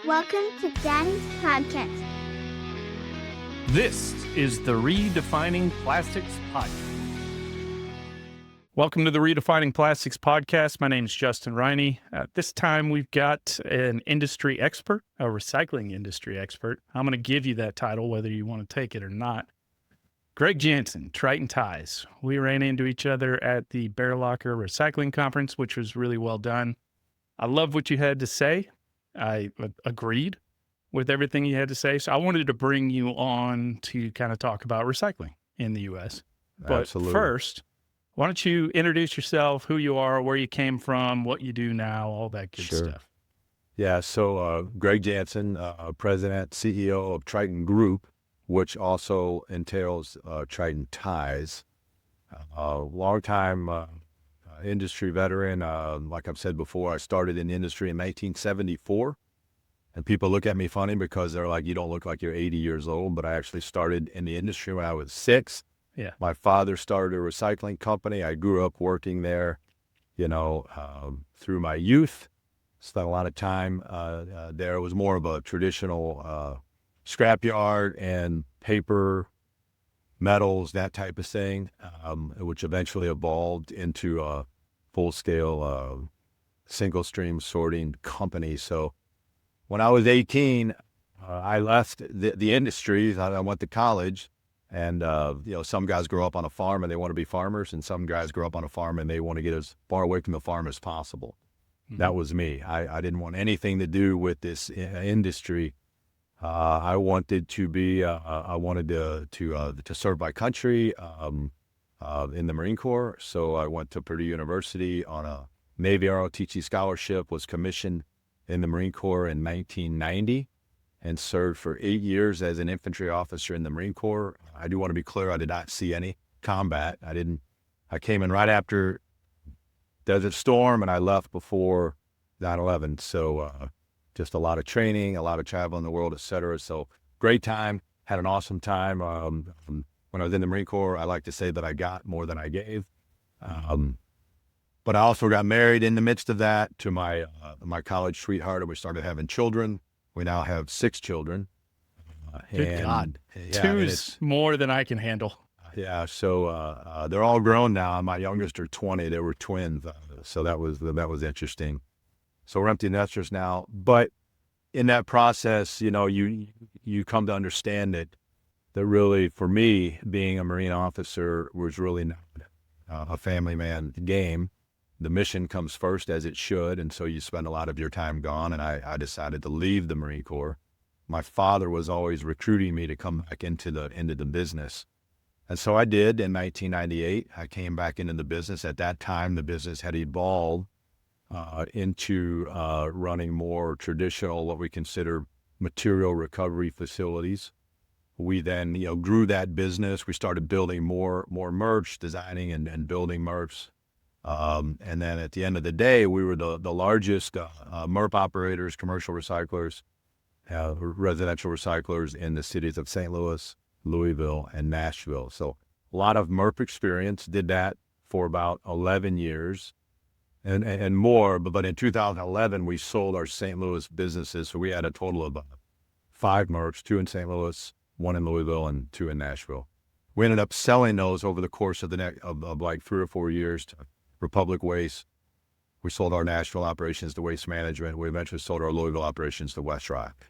Welcome to Daddy's Podcast. This is the Redefining Plastics Podcast. Welcome to the Redefining Plastics Podcast. My name is Justin Riney. This time we've got an industry expert, a recycling industry expert. I'm going to give you that title whether you want to take it or not. Greg Janson, Triton Ties. We ran into each other at the Bear Locker Recycling Conference, which was really well done. I love what you had to say. I agreed with everything you had to say. So I wanted to bring you on to kind of talk about recycling in the U.S. But Absolutely. First, why don't you introduce yourself, who you are, where you came from, what you do now, all that good stuff. Yeah, so Greg Janson, President, CEO of Triton Group, which also entails Triton Ties. Long-time industry veteran. Like I've said before, I started in the industry in 1974. And people look at me funny because they're like, you don't look like you're 80 years old. But I actually started in the industry when I was 6. Yeah. My father started a recycling company. I grew up working there, through my youth. Spent a lot of time there. It was more of a traditional scrapyard and paper, metals, that type of thing, which eventually evolved into a full-scale single-stream sorting company. So when I was 18, I left the industry. I went to college, and some guys grow up on a farm and they want to be farmers, and some guys grow up on a farm and they want to get as far away from the farm as possible. Mm-hmm. That was me. I didn't want anything to do with this industry. I wanted to be. I wanted to serve my country in the Marine Corps. So I went to Purdue University on a Navy ROTC scholarship. Was commissioned in the Marine Corps in 1990, and served for 8 years as an infantry officer in the Marine Corps. I do want to be clear. I did not see any combat. I came in right after Desert Storm, and I left before 9/11. So. Just a lot of training, a lot of travel in the world, et cetera. So great time, had an awesome time. When I was in the Marine Corps, I like to say that I got more than I gave. But I also got married in the midst of that to my college sweetheart, and we started having children. We now have 6 children. Good God. 2 is more than I can handle. Yeah, so they're all grown now. My youngest are 20. They were twins. So that was interesting. So we're empty nesters now, but in that process, you come to understand that really, for me, being a Marine officer was really not a family man game. The mission comes first, as it should, and so you spend a lot of your time gone, and I decided to leave the Marine Corps. My father was always recruiting me to come back into the business, and so I did. In 1998, I came back into the business. At that time, the business had evolved into running more traditional, what we consider material recovery facilities. We then, grew that business. We started building more merch, designing and building merch. And then at the end of the day, we were the largest MRF operators, commercial recyclers, residential recyclers in the cities of St. Louis, Louisville, and Nashville. So a lot of MRF experience, did that for about 11 years. And more, but in 2011, we sold our St. Louis businesses. So we had a total of 5 MRFs, 2 in St. Louis, 1 in Louisville, and 2 in Nashville. We ended up selling those over the course of like 3 or 4 years to Republic Waste. We sold our Nashville operations to Waste Management. We eventually sold our Louisville operations to West Rock.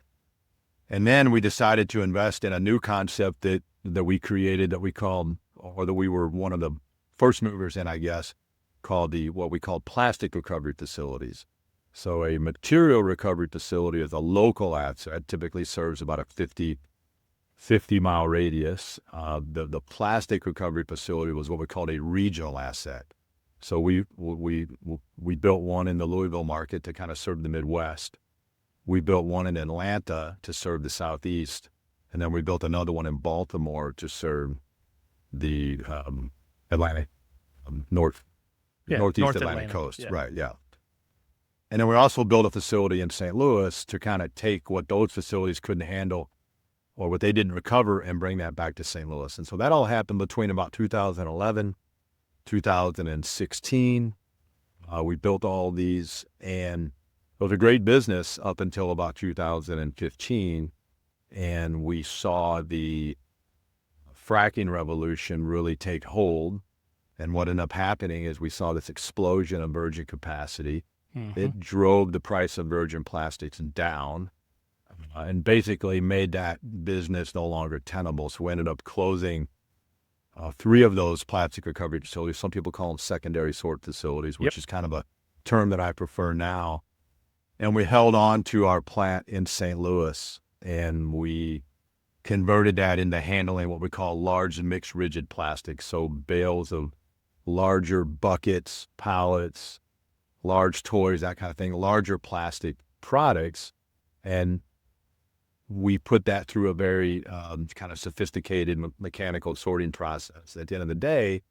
And then we decided to invest in a new concept that we created that we called, or that we were one of the first movers in, I guess, called what we call plastic recovery facilities. So a material recovery facility is a local asset, typically serves about a 50-mile radius. The plastic recovery facility was what we called a regional asset. So we built one in the Louisville market to kind of serve the Midwest. We built one in Atlanta to serve the Southeast. And then we built another one in Baltimore to serve the Atlantic, Northeast Atlantic coast. Yeah. Right, yeah. And then we also built a facility in St. Louis to kind of take what those facilities couldn't handle or what they didn't recover and bring that back to St. Louis. And so that all happened between about 2011, 2016. We built all these, and It was a great business up until about 2015, and we saw the fracking revolution really take hold. And what ended up happening is we saw this explosion of virgin capacity. It drove the price of virgin plastics down and basically made that business no longer tenable. So we ended up closing 3 of those plastic recovery facilities. Some people call them secondary sort facilities, which is kind of a term that I prefer now. And we held on to our plant in St. Louis, and we converted that into handling what we call large and mixed rigid plastics. So bales of larger buckets, pallets, large toys, that kind of thing, larger plastic products. And we put that through a very kind of sophisticated mechanical sorting process. At the end of the day,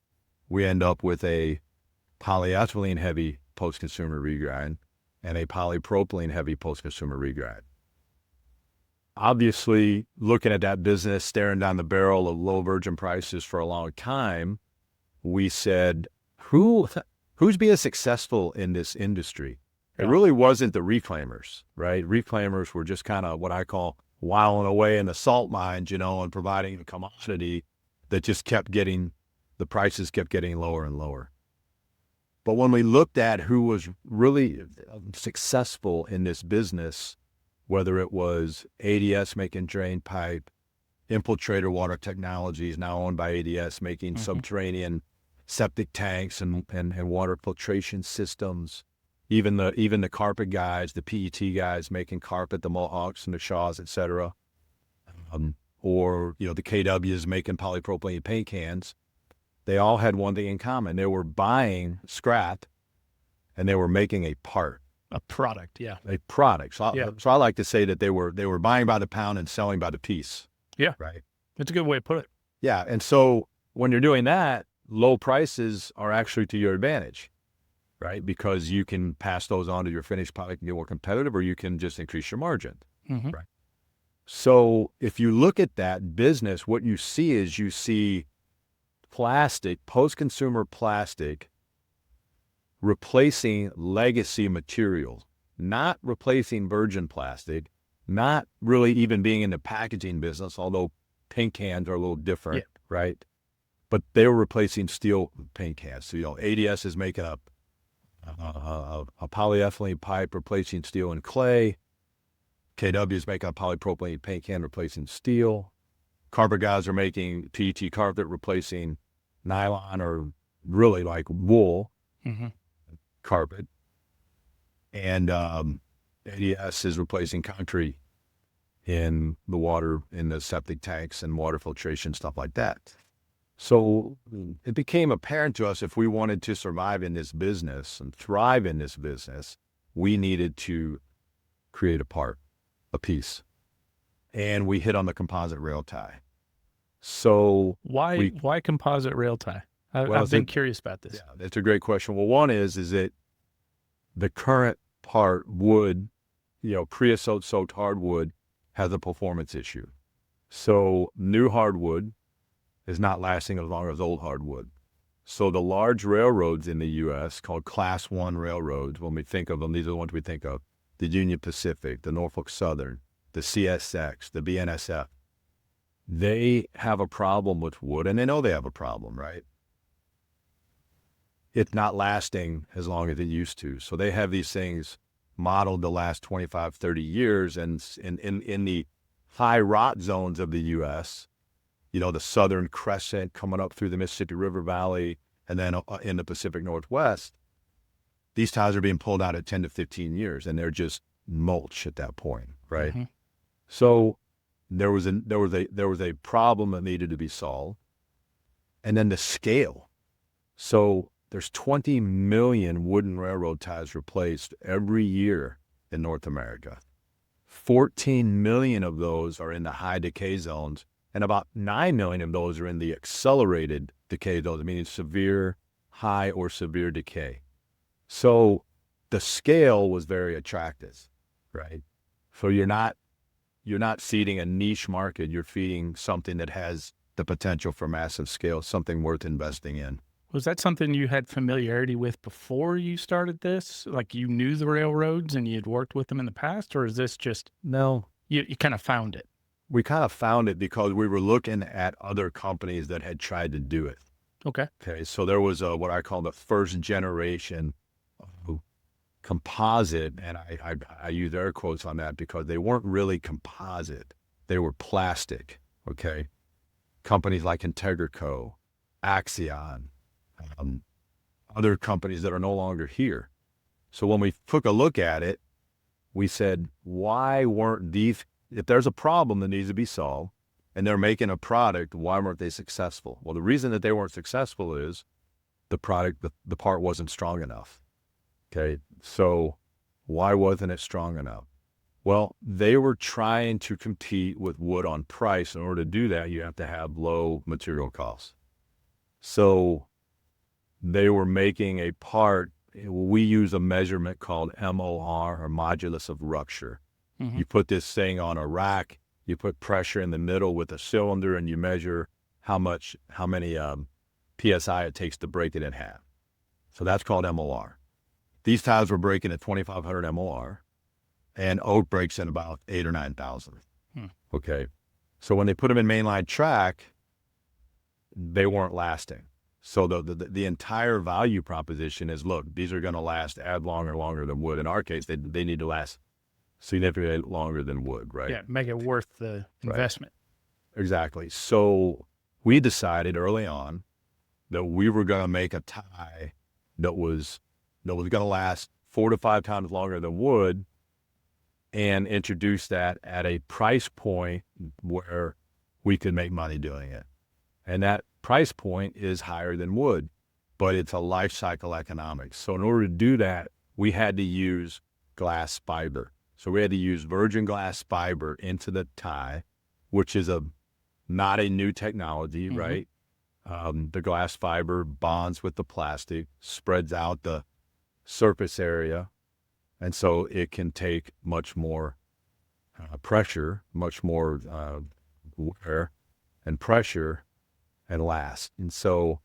we end up with a polyethylene heavy post-consumer regrind and a polypropylene heavy post-consumer regrind. Obviously, looking at that business, staring down the barrel of low virgin prices for a long time, we said, who's being successful in this industry? It really wasn't the reclaimers, right? Reclaimers were just kind of what I call whiling away in the salt mines, and providing a commodity that just the prices kept getting lower and lower. But when we looked at who was really successful in this business, whether it was ADS making drain pipe, Infiltrator Water Technologies, now owned by ADS, making subterranean septic tanks and water filtration systems, even the carpet guys, the PET guys making carpet, the Mohawks and the Shaws, et cetera, or the KWs making polypropylene paint cans, they all had one thing in common. They were buying scrap and they were making a part. A product, yeah. A product. So I like to say that they were buying by the pound and selling by the piece. Yeah. Right. That's a good way to put it. Yeah. And so when you're doing that, low prices are actually to your advantage, right? Because you can pass those on to your finished product and get more competitive, or you can just increase your margin, right? So if you look at that business, what you see plastic, post-consumer plastic, replacing legacy materials, not replacing virgin plastic, not really even being in the packaging business, although paint cans are a little different, right? But they were replacing steel paint cans. So, ADS is making a polyethylene pipe replacing steel and clay. KW is making a polypropylene paint can replacing steel. Carpet guys are making PET carpet replacing nylon or really like wool carpet. And ADS is replacing concrete in the water, in the septic tanks and water filtration, stuff like that. So it became apparent to us if we wanted to survive in this business and thrive in this business, we needed to create a piece. And we hit on the composite rail tie. So why composite rail tie? I've been curious about this. Yeah, that's a great question. Well, one is that the current part wood, creosote soaked hardwood has a performance issue. So new hardwood is not lasting as long as old hardwood. So the large railroads in the U.S. called Class 1 railroads, when we think of them, these are the ones we think of, the Union Pacific, the Norfolk Southern, the CSX, the BNSF, they have a problem with wood, and they know they have a problem, right? It's not lasting as long as it used to. So they have these things modeled the last 25, 30 years, and in the high rot zones of the U.S., the Southern Crescent coming up through the Mississippi River Valley, and then in the Pacific Northwest, these ties are being pulled out at 10 to 15 years, and they're just mulch at that point, right? So there was a problem that needed to be solved, and then the scale. So there's 20 million wooden railroad ties replaced every year in North America. 14 million of those are in the high decay zones, and about 9 million of those are in the accelerated decay zones, meaning severe, high, or severe decay. So the scale was very attractive, right? So you're not feeding a niche market. You're feeding something that has the potential for massive scale, something worth investing in. Was that something you had familiarity with before you started this? Like you knew the railroads and you'd worked with them in the past, or is this just No, you kind of found it? we kind of found it because we were looking at other companies that had tried to do it. Okay. Okay, so there was what I call the first generation composite, and I use air quotes on that because they weren't really composite. They were plastic, okay? Companies like Integrico, Axion, other companies that are no longer here. So when we took a look at it, we said, why weren't these, if there's a problem that needs to be solved and they're making a product, why weren't they successful? Well, the reason that they weren't successful is the product, the part wasn't strong enough. Okay, so why wasn't it strong enough? Well, they were trying to compete with wood on price. In order to do that, you have to have low material costs. So they were making a part, we use a measurement called MOR, or modulus of rupture. Mm-hmm. You put this thing on a rack, you put pressure in the middle with a cylinder, and you measure how many PSI it takes to break it in half. So that's called MOR. These ties were breaking at 2,500 MOR, and oak breaks in about 8,000 or 9,000. Okay. So when they put them in mainline track, they weren't lasting. So the entire value proposition is, look, these are going to last as longer than wood. In our case, they need to last significantly longer than wood, right? Yeah, make it worth the investment. Right. Exactly. So we decided early on that we were going to make a tie that was going to last 4 to 5 times longer than wood, and introduce that at a price point where we could make money doing it. And that price point is higher than wood, but it's a life cycle economics. So in order to do that, we had to use glass fiber. So we had to use virgin glass fiber into the tie, which is not a new technology, mm-hmm. right? The glass fiber bonds with the plastic, spreads out the surface area, and so it can take much more pressure, much more wear and pressure, and last. And so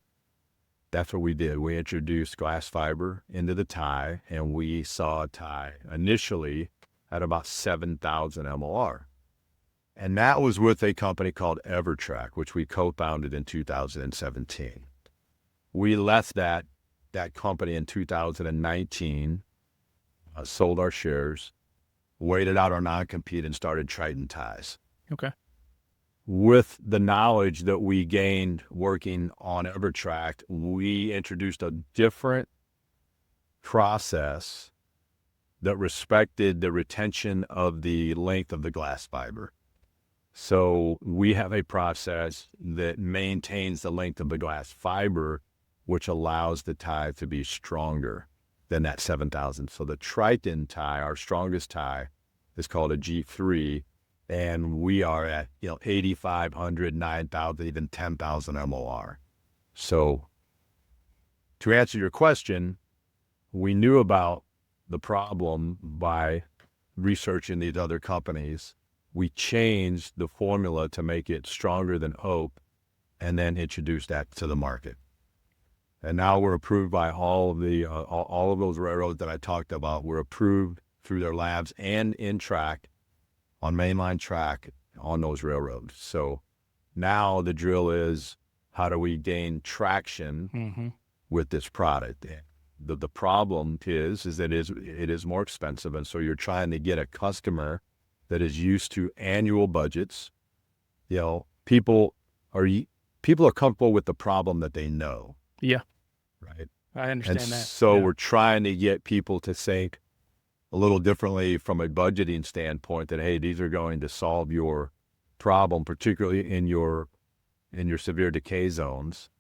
that's what we did. We introduced glass fiber into the tie, and we saw a tie initially at about 7,000 MOR. And that was with a company called EverTrack, which we co-founded in 2017. We left that company in 2019, sold our shares, waited out our non-compete, and started Triton Ties. Okay. With the knowledge that we gained working on EverTrack, we introduced a different process that respected the retention of the length of the glass fiber. So we have a process that maintains the length of the glass fiber, which allows the tie to be stronger than that 7,000. So the Triton tie, our strongest tie, is called a G3, and we are at 8,500, 9,000, even 10,000 MOR. So to answer your question, we knew about the problem by researching these other companies. We changed the formula to make it stronger than oak, and then introduced that to the market. And now we're approved by all of those railroads that I talked about. We're approved through their labs and in track, on mainline track on those railroads. So now the drill is, how do we gain traction mm-hmm. with this product? The problem is that it is more expensive, and so you're trying to get a customer that is used to annual budgets. People are comfortable with the problem that they know. Yeah. Right. I understand and that. So we're trying to get people to think a little differently from a budgeting standpoint, that, hey, these are going to solve your problem, particularly in your severe decay zones,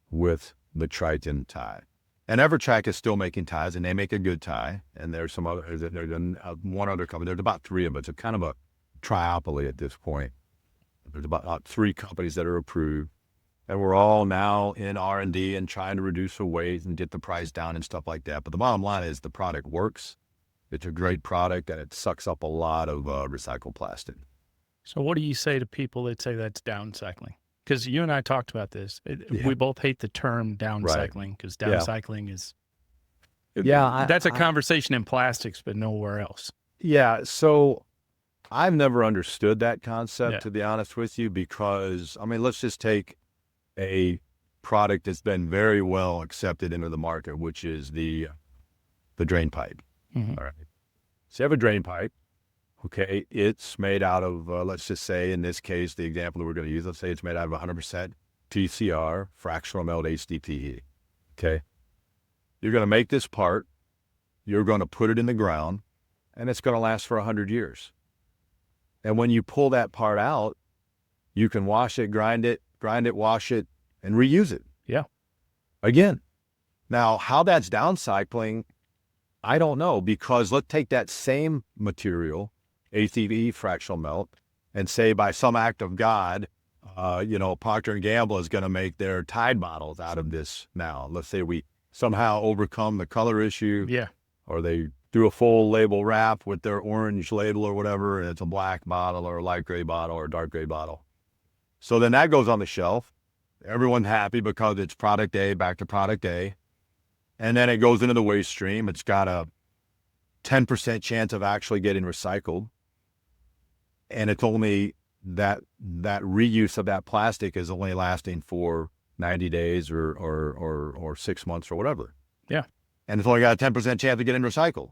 with the Triton tie. And EverTrack is still making ties, and they make a good tie. And there's some other, there's one other company. There's about 3 of us. It's kind of a triopoly at this point. There's about 3 companies that are approved, and we're all now in R&D and trying to reduce the weight and get the price down and stuff like that. But the bottom line is the product works. It's a great product, and it sucks up a lot of recycled plastic. So what do you say to people that say that's downcycling? because you and I talked about this. We both hate the term downcycling because downcycling is that's a conversation in plastics, but nowhere else. Yeah. So I've never understood that concept, to be honest with you, because, I mean, let's just take a product that's been very well accepted into the market, which is the drain pipe. Mm-hmm. All right. So you have a drain pipe. Okay. It's made out of, let's just say, in this case, the example that we're going to use, let's say it's made out of 100% PCR, fractional melt HDPE. Okay. You're going to make this part. You're going to put it in the ground, and it's going to last for 100 years. And when you pull that part out, you can wash it, grind it, wash it, and reuse it. Yeah. Again. Now, how that's downcycling, I don't know, because let's take that same material, HDPE fractional melt, and say by some act of God, Procter & Gamble is going to make their Tide bottles out of this now. Let's say we somehow overcome the color issue. Yeah. Or they do a full label wrap with their orange label or whatever, and it's a black bottle or a light gray bottle or a dark gray bottle. So then that goes on the shelf. Everyone's happy because it's product A back to product A. And then it goes into the waste stream. It's got a 10% chance of actually getting recycled. And it's only that reuse of that plastic is only lasting for 90 days or 6 months or whatever. Yeah. And it's only got a 10% chance of getting recycled.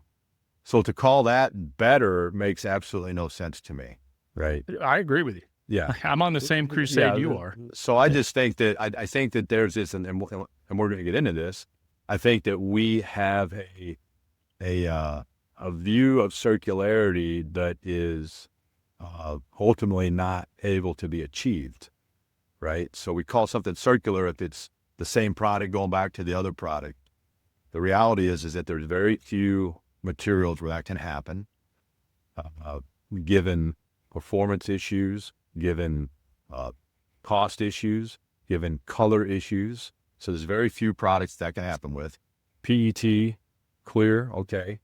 So to call that better makes absolutely no sense to me. Right. I agree with you. Yeah. I'm on the same crusade you are. So I just think that, I think that there's this, and we're going to get into this. I think that we have a view of circularity that is ultimately not able to be achieved. Right. So we call something circular if it's the same product going back to the other product. The reality is that there's very few materials where that can happen, given performance issues, given cost issues, given color issues. So there's very few products that can happen with. PET, clear, okay.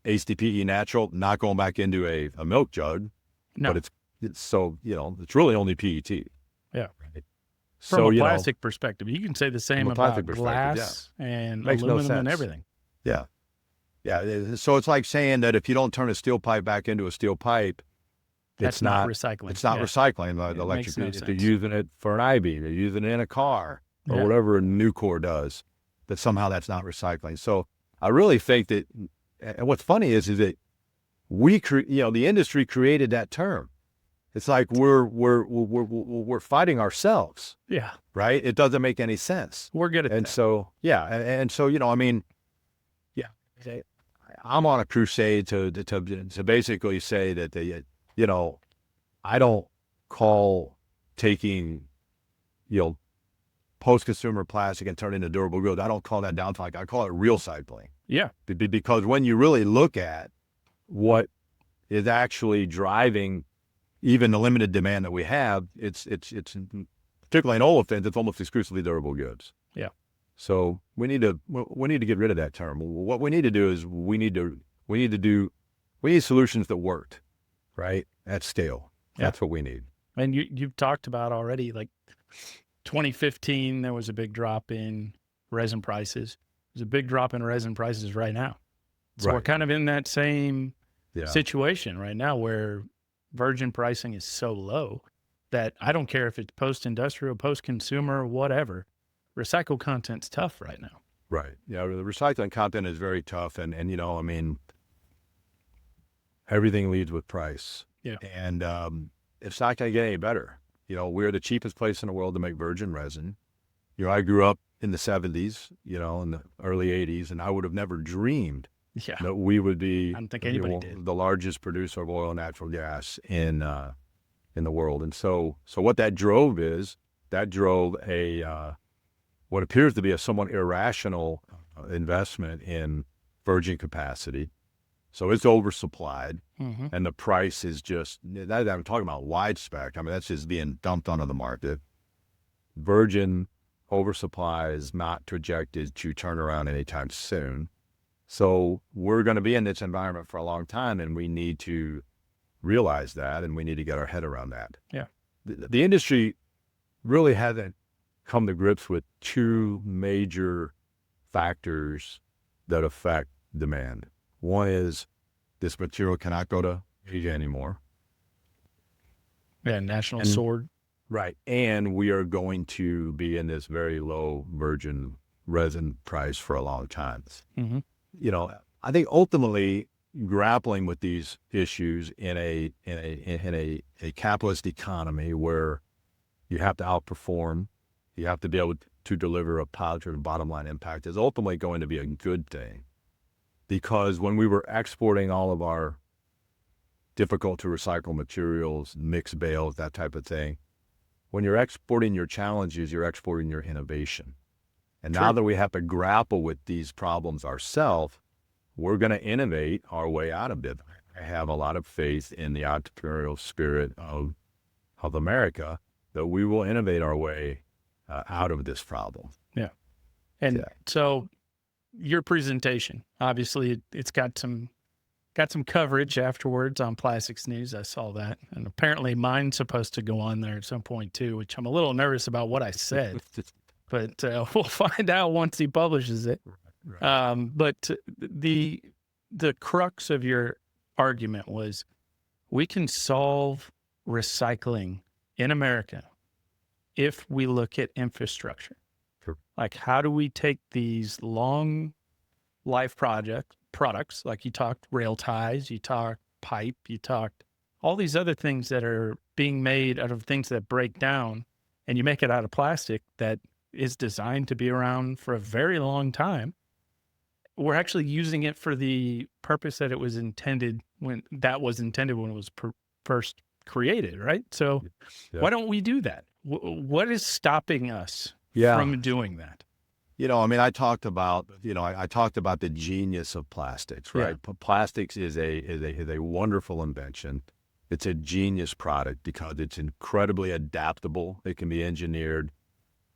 HDPE natural, not going back into a milk jug, no. But it's so, it's really only PET. Yeah. Right. From a plastic perspective, you can say the same about glass and makes aluminum no and everything. Yeah. Yeah. So it's like saying that if you don't turn a steel pipe back into a steel pipe, it's not recycling. It's not recycling the electric. If they're using it for an I-beam, they're using it in a car or whatever Nucor does, that somehow that's not recycling. So I really think that, and what's funny is that the industry created that term. It's like we're fighting ourselves. Yeah. Right. It doesn't make any sense. We're good at that. And so, and so, I'm on a crusade to basically say that I don't call taking, post-consumer plastic and turning into durable goods. I don't call that downcycling. I call it real cycling. Yeah. Because when you really look at what is actually driving even the limited demand that we have, it's particularly in olefins, it's almost exclusively durable goods. Yeah. So we need to get rid of that term. What we need to do is we need solutions that worked, right, at scale. That's what we need. And you've talked about already, like 2015, there was a big drop in resin prices. There's a big drop in resin prices right now. So we're kind of in that same situation right now where virgin pricing is so low that I don't care if it's post-industrial, post-consumer, whatever. Recycled content's tough right now. Right. Yeah, the recycling content is very tough. And everything leads with price. Yeah. And it's not going to get any better. We're the cheapest place in the world to make virgin resin. I grew up in the 70s, in the early 80s, and I would have never dreamed that we would be I don't think anybody did. The largest producer of oil and natural gas in the world. And so what that drove a what appears to be a somewhat irrational investment in virgin capacity. So it's oversupplied, and the price is just, I'm talking about wide spec. I mean, that's just being dumped onto the market. Virgin oversupply is not projected to turn around anytime soon. So we're going to be in this environment for a long time, and we need to realize that, and we need to get our head around that. Yeah. The industry really hasn't come to grips with two major factors that affect demand. One is this material cannot go to Asia anymore. Yeah, national sword. Right. And we are going to be in this very low virgin resin price for a long time. Mm-hmm. You know, I think ultimately grappling with these issues in a capitalist economy where you have to outperform, you have to be able to deliver a positive bottom line impact is ultimately going to be a good thing. Because when we were exporting all of our difficult to recycle materials, mixed bales, that type of thing, when you're exporting your challenges, you're exporting your innovation. And now that we have to grapple with these problems ourselves, we're going to innovate our way out of it. I have a lot of faith in the entrepreneurial spirit of America that we will innovate our way out of this problem. Yeah. And so your presentation, obviously it's got some coverage afterwards on Plastics News. I saw that. And apparently mine's supposed to go on there at some point too, which I'm a little nervous about what I said, but we'll find out once he publishes it. Right. But the crux of your argument was we can solve recycling in America if we look at infrastructure. Sure. Like, how do we take these long life products, like you talked rail ties, you talked pipe, you talked all these other things that are being made out of things that break down, and you make it out of plastic that is designed to be around for a very long time. We're actually using it for the purpose that it was intended when it was first created, right? So why don't we do that? What is stopping us from doing that? You know, I mean, I talked about the genius of plastics, right? Yeah. Plastics is a wonderful invention. It's a genius product because it's incredibly adaptable. It can be engineered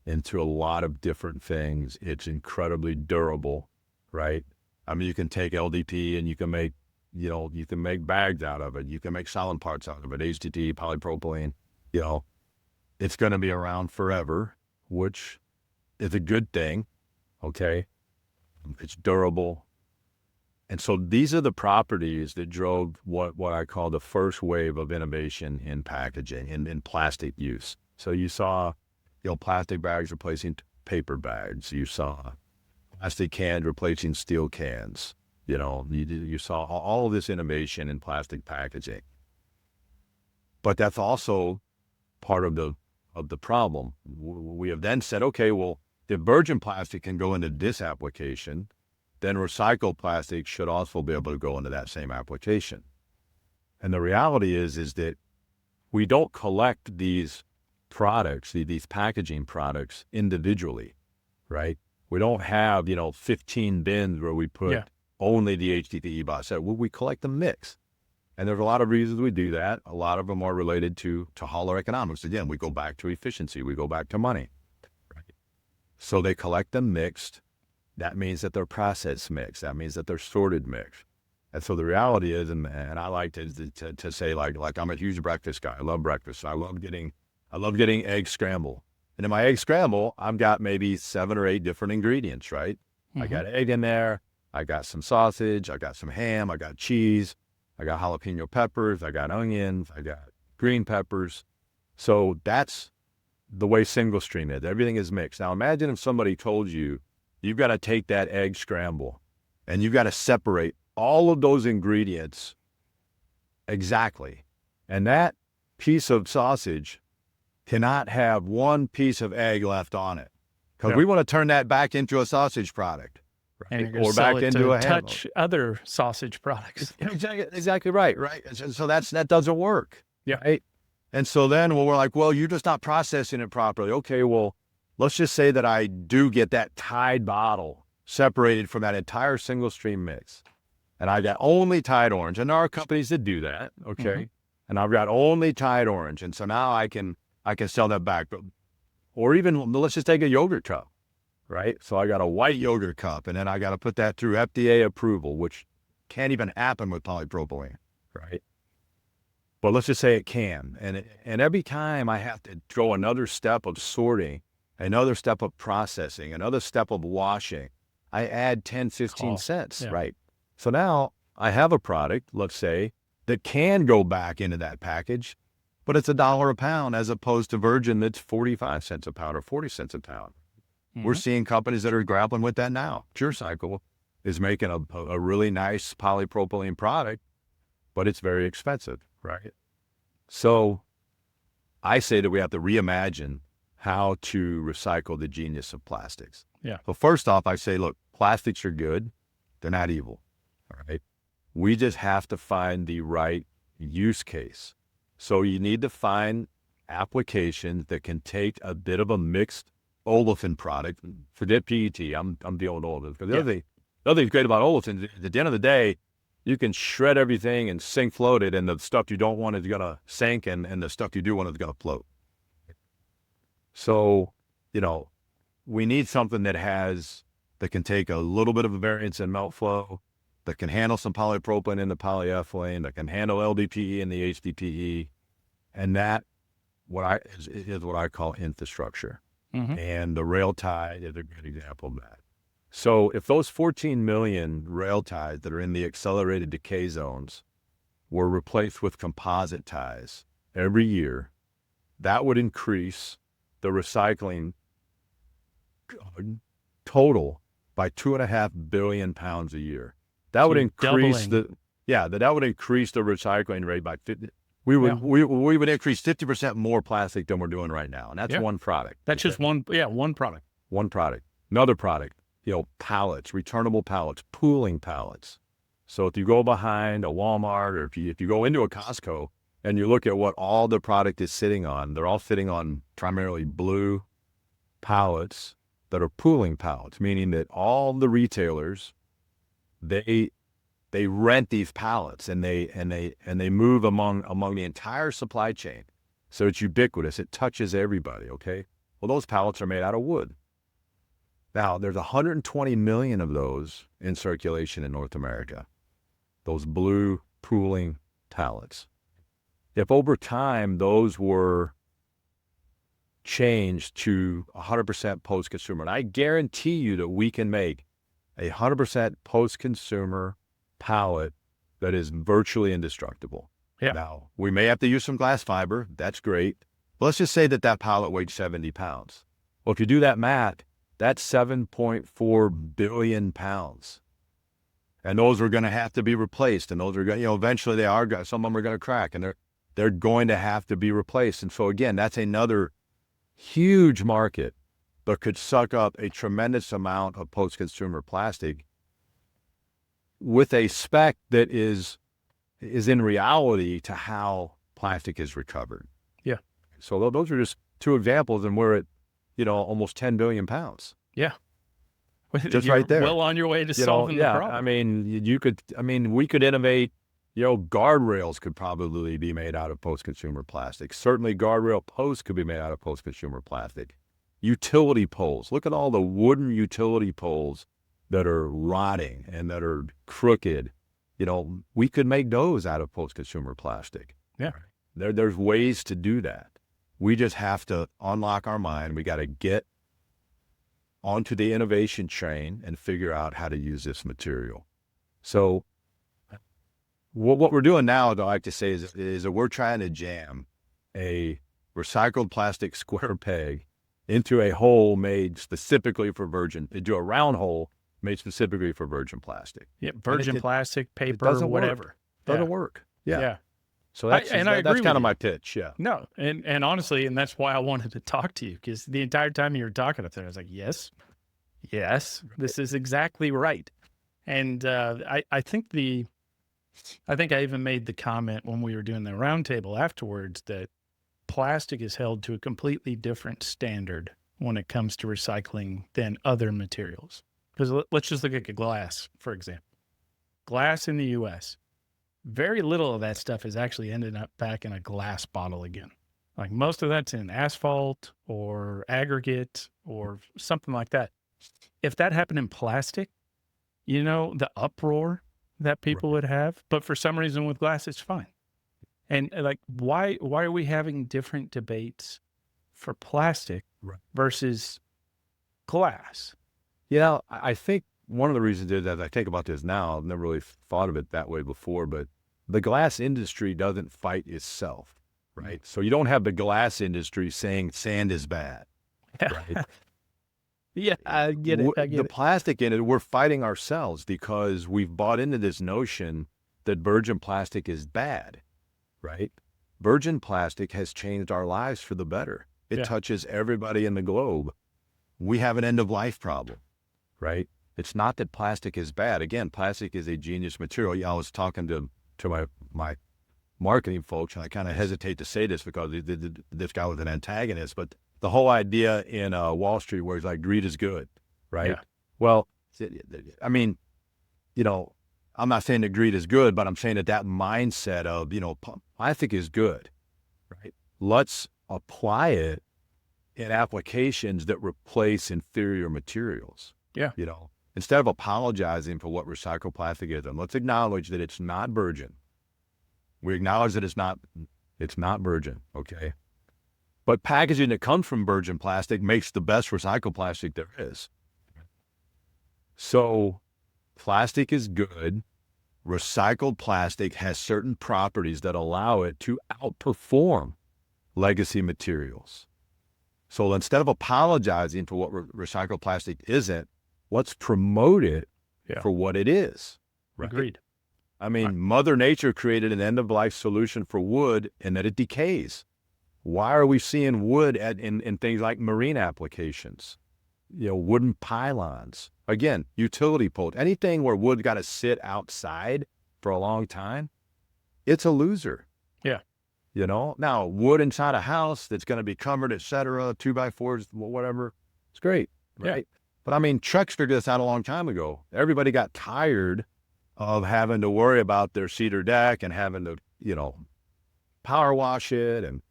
into a lot of different things. It's incredibly durable, right? I mean, you can take LDP and you can make bags out of it. You can make solid parts out of it, HDD, polypropylene. You know, it's going to be around forever, which is a good thing. Okay. It's durable. And so these are the properties that drove what I call the first wave of innovation in packaging, in plastic use. So you saw, plastic bags replacing paper bags. You saw plastic cans replacing steel cans. You saw all of this innovation in plastic packaging. But that's also part of the problem. We have then said, okay, well, if virgin plastic can go into this application, then recycled plastic should also be able to go into that same application. And the reality is that we don't collect these products, these packaging products individually, right? We don't have, 15 bins where we put only the HDPE box. We collect the mix. And there's a lot of reasons we do that. A lot of them are related to hauler economics. Again, we go back to efficiency. We go back to money. Right? So they collect them mixed. That means that they're processed mixed. That means that they're sorted mixed. And so the reality is, and I like to say like I'm a huge breakfast guy. I love breakfast. I love getting egg scramble. And in my egg scramble, I've got maybe 7 or 8 different ingredients, right? Mm-hmm. I got egg in there. I got some sausage. I got some ham. I got cheese. I got jalapeno peppers. I got onions. I got green peppers. So that's the way single stream is. Everything is mixed. Now imagine if somebody told you, you've got to take that egg scramble and you've got to separate all of those ingredients exactly. And that piece of sausage cannot have one piece of egg left on it because we want to turn that back into a sausage product. Right? And or back into a touch other sausage products. Exactly right. And so that doesn't work. Yeah. Right? And so then we're like, well, you're just not processing it properly. Okay, well, let's just say that I do get that Tide bottle separated from that entire single stream mix. And I got only Tide Orange. And there are companies that do that. Okay. Mm-hmm. And I've got only Tide Orange. And so now I can sell that back. Or even let's just take a yogurt cup. Right? So I got a white yogurt cup and then I got to put that through FDA approval, which can't even happen with polypropylene. Right? but let's just say it can. And every time I have to go another step of sorting, another step of processing, another step of washing, I add 10, 15 cents, right? So now I have a product, let's say, that can go back into that package, but it's $1 a pound as opposed to virgin that's 45 cents a pound or 40 cents a pound. We're seeing companies that are grappling with that now. PureCycle is making a really nice polypropylene product, but it's very expensive, right? So I say that we have to reimagine how to recycle the genius of plastics. Yeah. So first off, I say, look, plastics are good. They're not evil, all right? We just have to find the right use case. So you need to find applications that can take a bit of a mixed olefin product. Forget PET. I'm dealing with olefins. Because the other thing great about olefins, at the end of the day, you can shred everything and sink float it, and the stuff you don't want is going to sink, and the stuff you do want is going to float. So, we need something that can take a little bit of a variance in melt flow, that can handle some polypropylene in the polyethylene, that can handle LDPE in the HDPE, and that is what I call infrastructure. And the rail tie is a good example of that. So if those 14 million rail ties that are in the accelerated decay zones were replaced with composite ties every year, that would increase the recycling total by 2.5 billion pounds a year. That would increase that would increase the recycling rate by 50. We would increase 50% more plastic than we're doing right now, and that's one product. That's just one product. One product. Another product, pallets, returnable pallets, pooling pallets. So if you go behind a Walmart, or if you go into a Costco and you look at what all the product is sitting on, they're all sitting on primarily blue pallets that are pooling pallets, meaning that all the retailers, they rent these pallets and they move among the entire supply chain. So it's ubiquitous. It touches everybody, okay? Well, those pallets are made out of wood. Now, there's 120 million of those in circulation in North America, those blue pooling pallets. If over time those were changed to 100% post-consumer, and I guarantee you that we can make a 100% post-consumer pallet that is virtually indestructible. Yeah. Now, we may have to use some glass fiber. That's great. But let's just say that pallet weighs 70 pounds. Well, if you do that math, that's 7.4 billion pounds. And those are going to have to be replaced. And those are going, eventually some of them are going to crack, and they're going to have to be replaced. And so again, that's another huge market that could suck up a tremendous amount of post-consumer plastic with a spec that is in reality to how plastic is recovered. Yeah. So those are just two examples, and we're at, almost 10 billion pounds. Yeah. Just right there. Well on your way to solving the problem. I mean, we could innovate, guardrails could probably be made out of post-consumer plastic. Certainly guardrail posts could be made out of post-consumer plastic. Utility poles. Look at all the wooden utility poles that are rotting and that are crooked. We could make those out of post-consumer plastic. Yeah. There's ways to do that. We just have to unlock our mind. We got to get onto the innovation train and figure out how to use this material. So what we're doing now, though, I like to say is that we're trying to jam a recycled plastic square peg into a hole made specifically for into a round hole made specifically for virgin plastic. Yeah, virgin plastic, paper, whatever. Doesn't work. Yeah. So I agree that's kind of with my pitch. Yeah. No, and honestly, and that's why I wanted to talk to you, because the entire time you were talking up there, I was like, yes, this is exactly right. And I think I even made the comment when we were doing the roundtable afterwards that plastic is held to a completely different standard when it comes to recycling than other materials. Because let's just look at glass, for example. Glass in the U.S., very little of that stuff is actually ended up back in a glass bottle again. Like most of that's in asphalt or aggregate or something like that. If that happened in plastic, the uproar that people would have, but for some reason with glass, it's fine. And like, why are we having different debates for plastic versus glass? I think one of the reasons is, as I think about this now, I've never really thought of it that way before, but the glass industry doesn't fight itself, right? So you don't have the glass industry saying sand is bad, right? Yeah, I get it. The plastic in it, we're fighting ourselves because we've bought into this notion that virgin plastic is bad, right? Virgin plastic has changed our lives for the better. It touches everybody in the globe. We have an end-of-life problem, right? It's not that plastic is bad. Again, plastic is a genius material. Yeah, I was talking to my marketing folks, and I kind of hesitate to say this because this guy was an antagonist, but the whole idea in Wall Street where it's like, greed is good, right? Yeah. Well, I mean, I'm not saying that greed is good, but I'm saying that mindset of, plastic is good, right? Let's apply it in applications that replace inferior materials. Yeah. Instead of apologizing for what recycled plastic is, and let's acknowledge that it's not virgin. We acknowledge that it's not virgin, okay? But packaging that comes from virgin plastic makes the best recycled plastic there is. So plastic is good. Recycled plastic has certain properties that allow it to outperform legacy materials. So instead of apologizing for what recycled plastic isn't, let's promote it for what it is. Right? Agreed. I mean, Mother Nature created an end-of-life solution for wood and that it decays. Why are we seeing wood in things like marine applications? Wooden pylons. Again, utility poles. Anything where wood got to sit outside for a long time, it's a loser. Yeah. Now wood inside a house that's going to be covered, et cetera, 2x4s, whatever, it's great, right? Yeah. But I mean, trucks figured this out a long time ago. Everybody got tired of having to worry about their cedar deck and having to, power wash it and,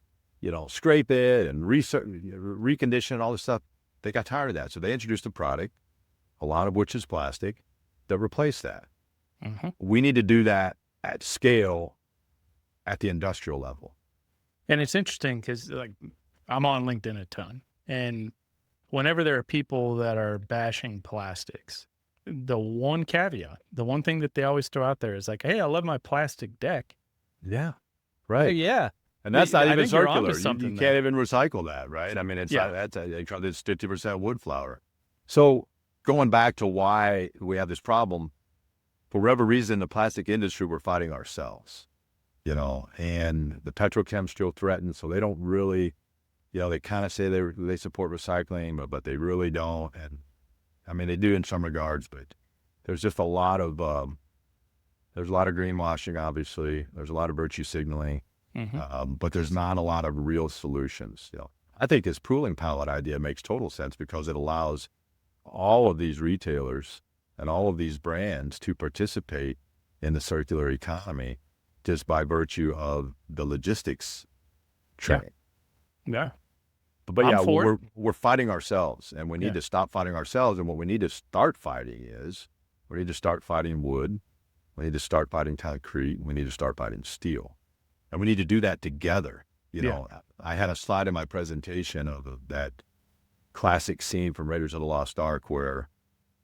scrape it and recondition all this stuff. They got tired of that. So they introduced a product, a lot of which is plastic, that replaced that. Mm-hmm. We need to do that at scale at the industrial level. And it's interesting because I'm on LinkedIn a ton, and whenever there are people that are bashing plastics, the one caveat, the one thing that they always throw out there is like, hey, I love my plastic deck. Yeah. Right. Hey, yeah. And that's not even circular. You can't even recycle that, right? I mean, it's 50% wood flour. So going back to why we have this problem, for whatever reason, the plastic industry, we're fighting ourselves, and the petrochem still threatened. So they don't really, they kind of say they support recycling, but they really don't. And I mean, they do in some regards, but there's just a lot of greenwashing, obviously. There's a lot of virtue signaling. Mm-hmm. But there's not a lot of real solutions. I think this pooling pallet idea makes total sense because it allows all of these retailers and all of these brands to participate in the circular economy just by virtue of the logistics train. Yeah. But we're fighting ourselves, and we need to stop fighting ourselves. And what we need to start fighting is we need to start fighting wood. We need to start fighting concrete. We need to start fighting steel. And we need to do that together. I had a slide in my presentation of that classic scene from Raiders of the Lost Ark where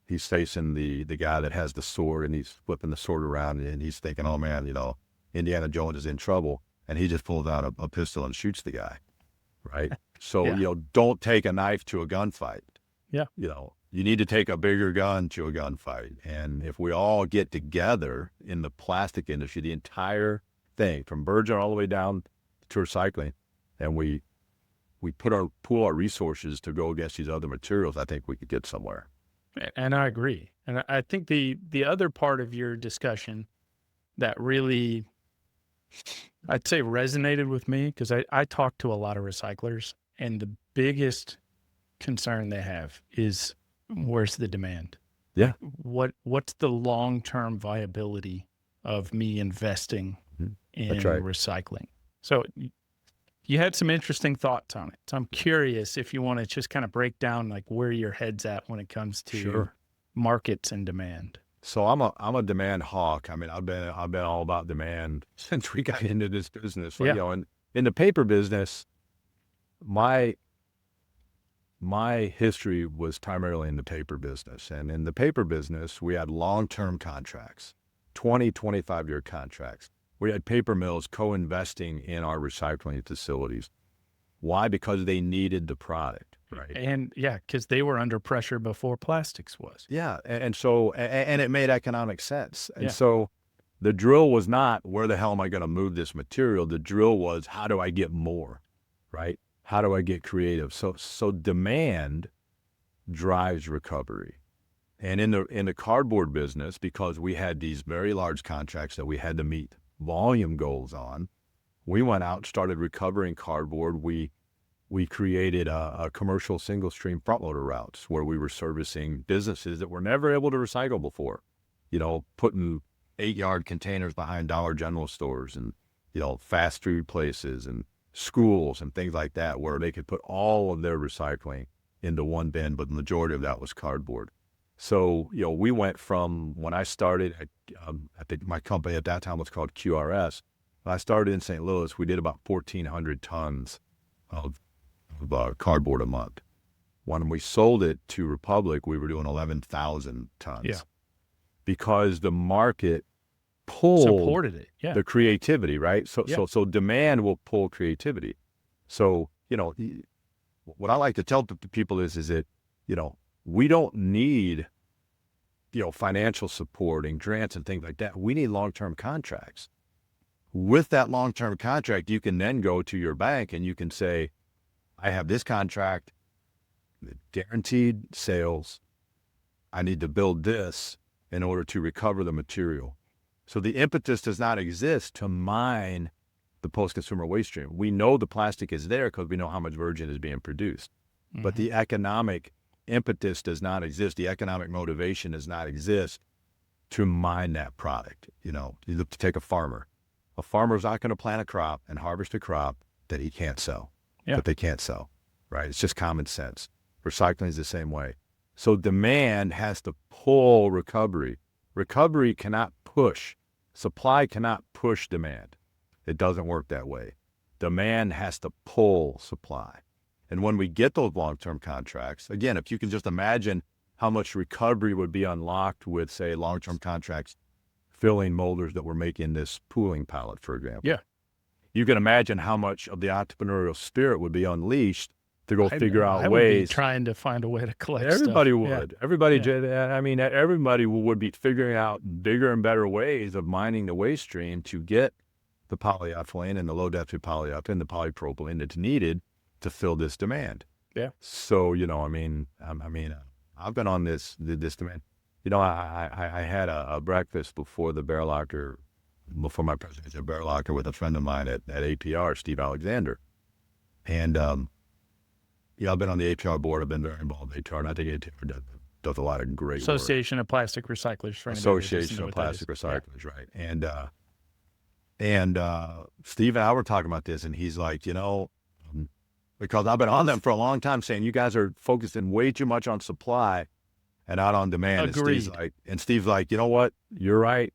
he's facing the guy that has the sword, and he's flipping the sword around, and he's thinking, oh man, Indiana Jones is in trouble. And he just pulls out a pistol and shoots the guy. Right. So, don't take a knife to a gunfight. Yeah. You need to take a bigger gun to a gunfight. And if we all get together in the plastic industry, the entire thing from virgin all the way down to recycling, and we pool our resources to go against these other materials, I think we could get somewhere. And I agree. And I think the other part of your discussion that really, I'd say, resonated with me, because I talk to a lot of recyclers, and the biggest concern they have is, where's the demand? Yeah. What's the long-term viability of me investing in recycling? So you had some interesting thoughts on it. So I'm curious if you want to just kind of break down like where your head's at when it comes to markets and demand. So I'm a demand hawk. I mean, I've been all about demand since we got into this business. Yeah. You know, and in the paper business, my history was primarily in the paper business. And in the paper business, we had long-term contracts, 20, 25-year contracts. We had paper mills co-investing in our recycling facilities. Why? Because they needed the product, right? And yeah, because they were under pressure before plastics was. Yeah. And so it made economic sense. And Yeah. so the drill was not, where the hell am I going to move this material? The drill was, how do I get more, right? How do I get creative? So demand drives recovery. And in the cardboard business, because we had these very large contracts that we had to meet volume goals on, we went out and started recovering cardboard. We created a commercial single stream front loader routes where we were servicing businesses that were never able to recycle before, you know, putting 8-yard containers behind Dollar General stores and, you know, fast food places and schools and things like that, where they could put all of their recycling into one bin, but the majority of that was cardboard. So, you know, we went from, when I started, my company at that time was called QRS. When I started in St. Louis, we did about 1,400 tons of cardboard a month. When we sold it to Republic, we were doing 11,000 tons. Yeah. Because the market pulled Supported it. Yeah. the creativity, right? So demand will pull creativity. So, you know, what I like to tell people is that, you know, we don't need, you know, financial support and grants and things like that. We need long-term contracts. With that long-term contract, you can then go to your bank and you can say, I have this contract, guaranteed sales. I need to build this in order to recover the material. So the impetus does not exist to mine the post-consumer waste stream. We know the plastic is there because we know how much virgin is being produced. Mm-hmm. But the economic impetus does not exist. The economic motivation does not exist to mine that product. You know, you look to take a farmer. A farmer is not going to plant a crop and harvest a crop that he can't sell, that they can't sell, right? It's just common sense. Recycling is the same way. So demand has to pull recovery. Recovery cannot push. Supply cannot push demand. It doesn't work that way. Demand has to pull supply. And when we get those long-term contracts, again, if you can just imagine how much recovery would be unlocked with, say, long-term contracts filling molders that were making this pooling pallet, for example. Yeah. You can imagine how much of the entrepreneurial spirit would be unleashed to go figure out I ways. would be trying to find a way to collect Everybody stuff. would. Yeah. Everybody, I mean, everybody would be figuring out bigger and better ways of mining the waste stream to get the polyethylene and the low-density polyethylene, the polypropylene that's needed to fill this demand. Yeah. So, you know, I've been on this demand. You know, I had a breakfast before the Bear Locker, before my presidency of Bear Locker, with a friend of mine at APR, Steve Alexander. And, yeah, I've been on the APR board. I've been very involved in APR, and I think APR does a lot of great work. Association of Plastic Recyclers. For Association of Plastic Recyclers, right. And Steve and I were talking about this, and he's like, you know, because I've been on them for a long time saying you guys are focusing way too much on supply and not on demand. Agreed. And Steve's like, you know what? You're right.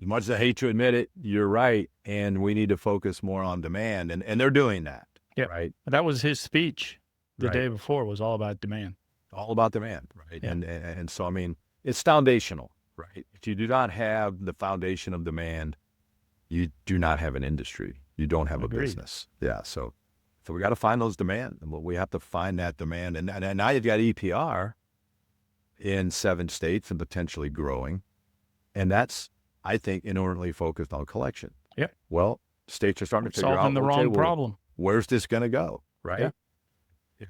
As much as I hate to admit it, you're right. And we need to focus more on demand. And they're doing that. Yeah. Right. That was his speech the Right. day before, was all about demand. All about demand. Right. Yeah. And so, I mean, it's foundational, right? If you do not have the foundation of demand, you do not have an industry. You don't have Agreed. a business. Yeah. So we got to find those demand. And we have to find that demand. And now you've got EPR in 7 states and potentially growing. And that's, I think, inordinately focused on collection. Yeah. Well, states are starting to figure out, Solving the wrong problem. Where's this going to go? Right. Yeah.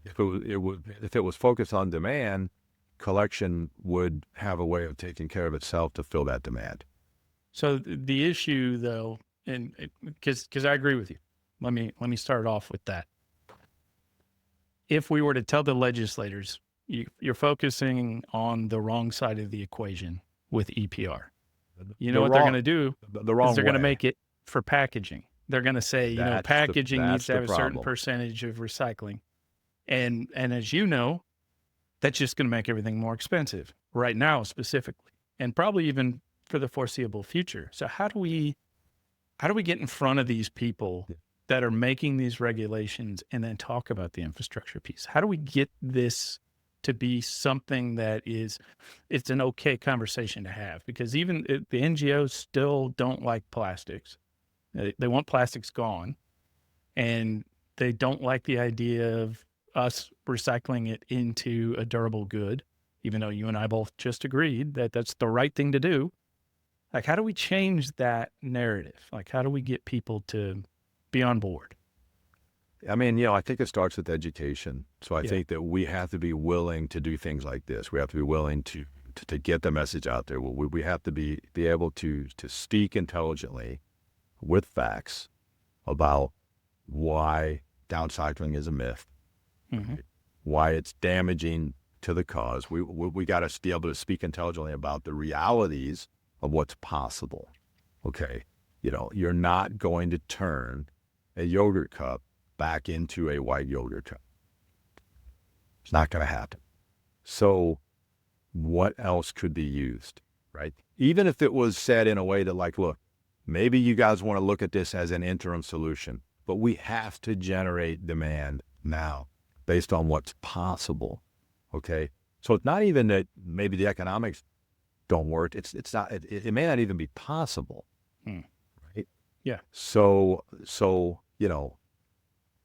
If it was focused on demand, collection would have a way of taking care of itself to fill that demand. So the issue, though, and because I agree with you, let me start off with that. If we were to tell the legislators, you're focusing on the wrong side of the equation with EPR, you know what they're going to do? The wrong. They're going to way. make it for packaging. They're going to say, packaging needs to have a certain problem. percentage of recycling. And as you know, that's just going to make everything more expensive right now, specifically. and probably even for the foreseeable future. So how do we get in front of these people that are making these regulations and then talk about the infrastructure piece? How do we get this to be something that it's an okay conversation to have? Because even the NGOs still don't like plastics. They want plastics gone, and they don't like the idea of us recycling it into a durable good, even though you and I both just agreed that that's the right thing to do. Like, how do we change that narrative? Like, how do we get people to be on board? I mean, I think it starts with education. So I think that we have to be willing to do things like this. We have to be willing to get the message out there. We have to be able to speak intelligently with facts about why downcycling is a myth, right? Why it's damaging to the cause. We got to be able to speak intelligently about the realities of what's possible. Okay, you're not going to turn a yogurt cup back into a white yogurt cup. It's not going to happen. So what else could be used, right? Even if it was said in a way that, like, look, maybe you guys want to look at this as an interim solution, but we have to generate demand now based on what's possible. Okay. So it's not even that maybe the economics don't work. It's not, it may not even be possible. Right. Yeah. So,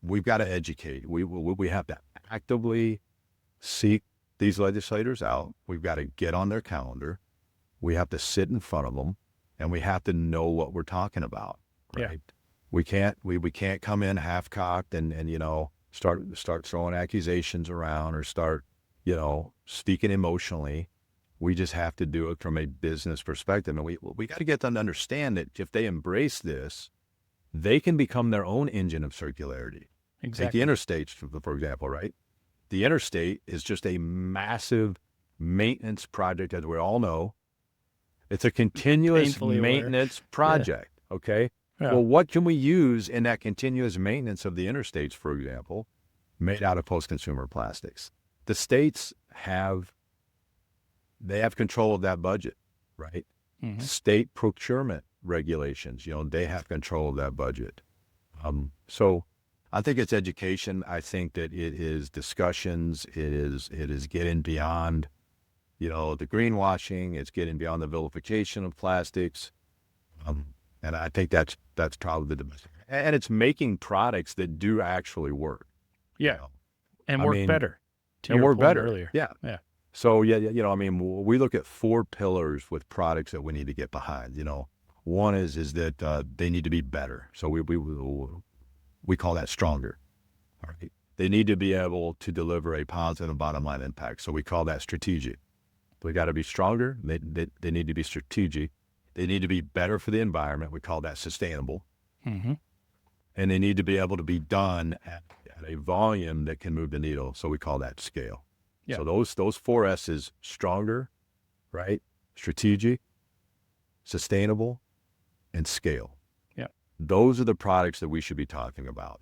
we've got to educate. We have to actively seek these legislators out. We've got to get on their calendar. We have to sit in front of them, and we have to know what we're talking about. Right. Yeah. We can't come in half-cocked and start throwing accusations around or start, speaking emotionally. We just have to do it from a business perspective. And we got to get them to understand that if they embrace this, they can become their own engine of circularity. Exactly. Take the interstates, for example, right? The interstate is just a massive maintenance project, as we all know. It's a continuous Painfully maintenance project, okay? Yeah. Well, what can we use in that continuous maintenance of the interstates, for example, made out of post-consumer plastics? The states have control of that budget, right? State procurement regulations, they have control of that budget. So I think it's education. I think that it is discussions. It is getting beyond, the greenwashing. It's getting beyond the vilification of plastics. And I think that's probably the best. And it's making products that do actually work. Yeah. And work better. To And your work point better. earlier. Yeah. So, we look at 4 pillars with products that we need to get behind. One is that they need to be better. So we call that stronger. All right. They need to be able to deliver a positive bottom line impact. So we call that strategic. We got to be stronger. They need to be strategic. They need to be better for the environment. We call that sustainable. And they need to be able to be done at a volume that can move the needle. So we call that scale. Yeah. So those 4 S's: stronger, right? Strategic, sustainable, and scale. Yeah. Those are the products that we should be talking about.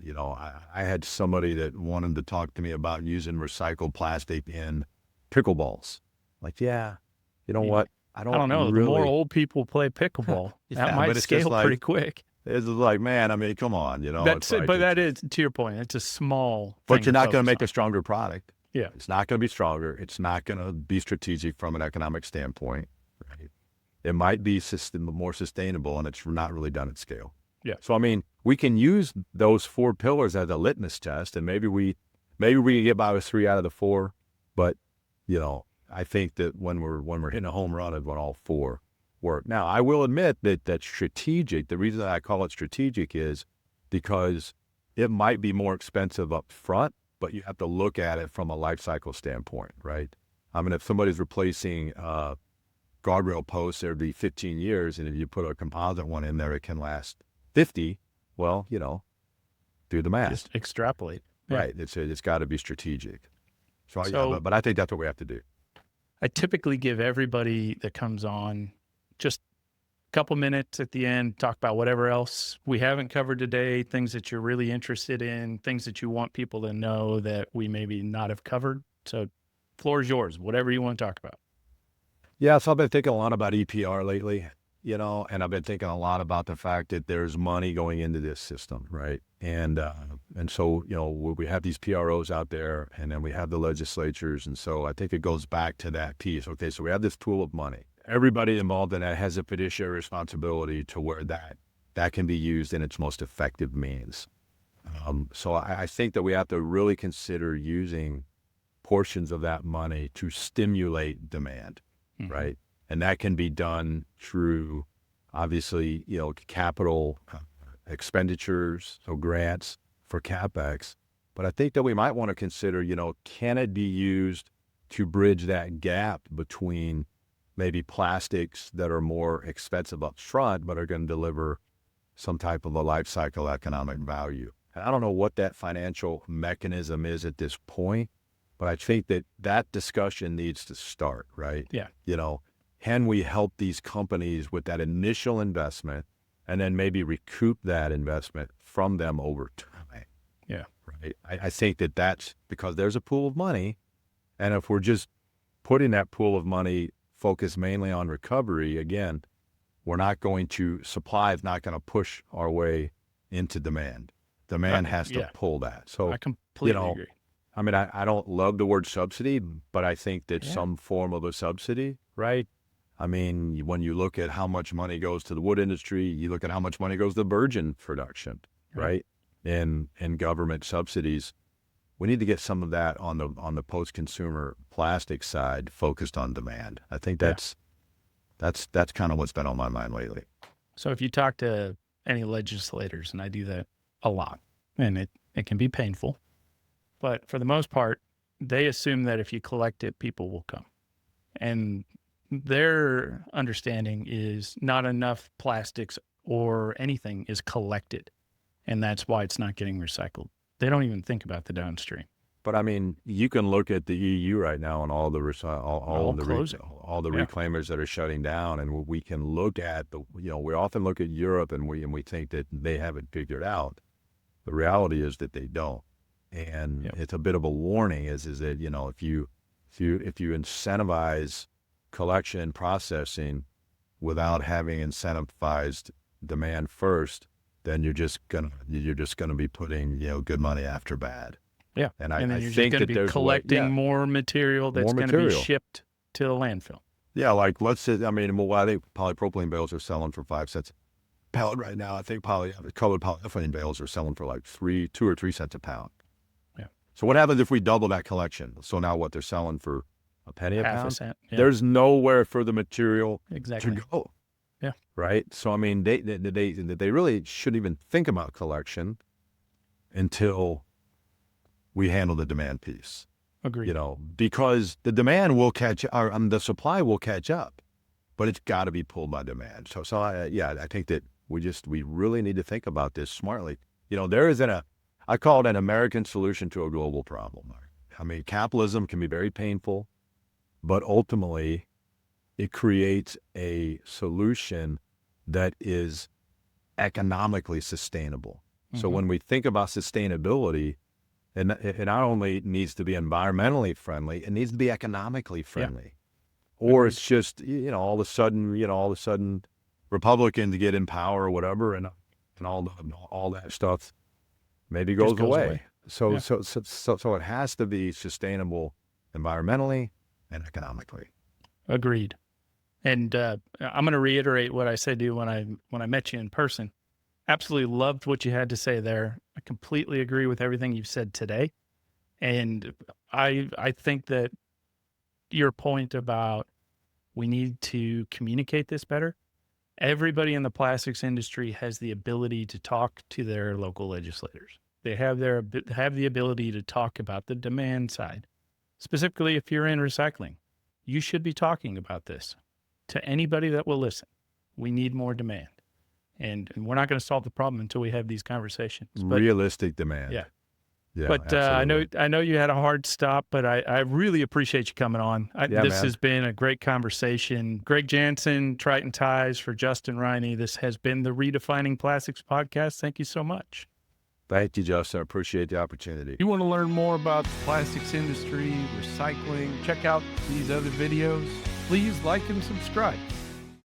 I had somebody that wanted to talk to me about using recycled plastic in pickleballs. Like, what? I don't know. The more old people play pickleball, that might scale pretty quick. It's like, man, I mean, come on, That's it. But that is, to your point, it's a small thing. But you're not going to make a stronger product. Yeah. It's not going to be stronger. It's not going to be strategic from an economic standpoint. Right? It might be more sustainable, and it's not really done at scale. Yeah. So, I mean, we can use those 4 pillars as a litmus test, and maybe we can get by with 3 out of the 4. But, I think that when we're hitting a home run is when all 4 work. Now, I will admit that strategic, the reason I call it strategic is because it might be more expensive up front, but you have to look at it from a life cycle standpoint, right? I mean, if somebody's replacing guardrail posts every 15 years, and if you put a composite one in there, it can last 50, well, do the math. Just extrapolate. Right. It's got to be strategic. So but I think that's what we have to do. I typically give everybody that comes on just a couple minutes at the end, talk about whatever else we haven't covered today, things that you're really interested in, things that you want people to know that we maybe not have covered. So floor is yours, whatever you want to talk about. Yeah, so I've been thinking a lot about EPR lately, and I've been thinking a lot about the fact that there's money going into this system, right? And so, we have these PROs out there, and then we have the legislatures, and so I think it goes back to that piece. Okay, so we have this pool of money. Everybody involved in that has a fiduciary responsibility to where that can be used in its most effective means. So I think that we have to really consider using portions of that money to stimulate demand. Right. And that can be done through, obviously, capital expenditures, so grants for CapEx. But I think that we might want to consider, can it be used to bridge that gap between maybe plastics that are more expensive up front, but are going to deliver some type of a life cycle economic value. And I don't know what that financial mechanism is at this point, but I think that discussion needs to start, right? Yeah. Can we help these companies with that initial investment and then maybe recoup that investment from them over time? Yeah. Right. I think that's because there's a pool of money. And if we're just putting that pool of money focused mainly on recovery, again, supply is not going to push our way into demand. Demand has to pull that. So I completely agree. I mean, I don't love the word subsidy, but I think that some form of a subsidy, right? I mean, when you look at how much money goes to the wood industry, you look at how much money goes to virgin production, right? In government subsidies, we need to get some of that on the post-consumer plastic side focused on demand. I think that's kind of what's been on my mind lately. So if you talk to any legislators, and I do that a lot, and it can be painful, but for the most part, they assume that if you collect it, people will come. And their understanding is not enough plastics or anything is collected. And that's why it's not getting recycled. They don't even think about the downstream. But I mean, you can look at the EU right now and all the reclaimers that are shutting down, and we can look at we often look at Europe and we think that they have it figured out. The reality is that they don't. And it's a bit of a warning is that, if you incentivize collection and processing without having incentivized demand first, then you're just gonna be putting, good money after bad. Yeah. And then I you're think just that going to be collecting more material that's going to be shipped to the landfill. Yeah. Like let's say, I think polypropylene bales are selling for 5 cents a pallet right now. I think colored polyethylene bales are selling for like 2 or 3 cents a pound. So what happens if we double that collection? So now what they're selling for a penny a pound? $0.50 cent. Yeah. There's nowhere for the material to go. Yeah. Right. So I mean, they really shouldn't even think about collection until we handle the demand piece. Agreed. Because the demand will catch, or the supply will catch up, but it's got to be pulled by demand. So I think that we really need to think about this smartly. There isn't I call it an American solution to a global problem. I mean, capitalism can be very painful, but ultimately it creates a solution that is economically sustainable. So when we think about sustainability, and it not only needs to be environmentally friendly, it needs to be economically friendly. Or it's just, all of a sudden Republicans get in power or whatever, and all that stuff maybe goes away. So it has to be sustainable environmentally and economically. Agreed. And I'm going to reiterate what I said to you when I met you in person. Absolutely loved what you had to say there. I completely agree with everything you've said today. And I think that your point about we need to communicate this better. Everybody in the plastics industry has the ability to talk to their local legislators. They have the ability to talk about the demand side. Specifically, if you're in recycling, you should be talking about this to anybody that will listen. We need more demand. And we're not going to solve the problem until we have these conversations. Realistic demand. Yeah. Yeah. But I know you had a hard stop, but I really appreciate you coming on. This has been a great conversation. Greg Janson, Triton Ties for Justin Riney. This has been the Redefining Plastics Podcast. Thank you so much. Thank you, Justin. I appreciate the opportunity. You want to learn more about the plastics industry, recycling, check out these other videos. please like and subscribe.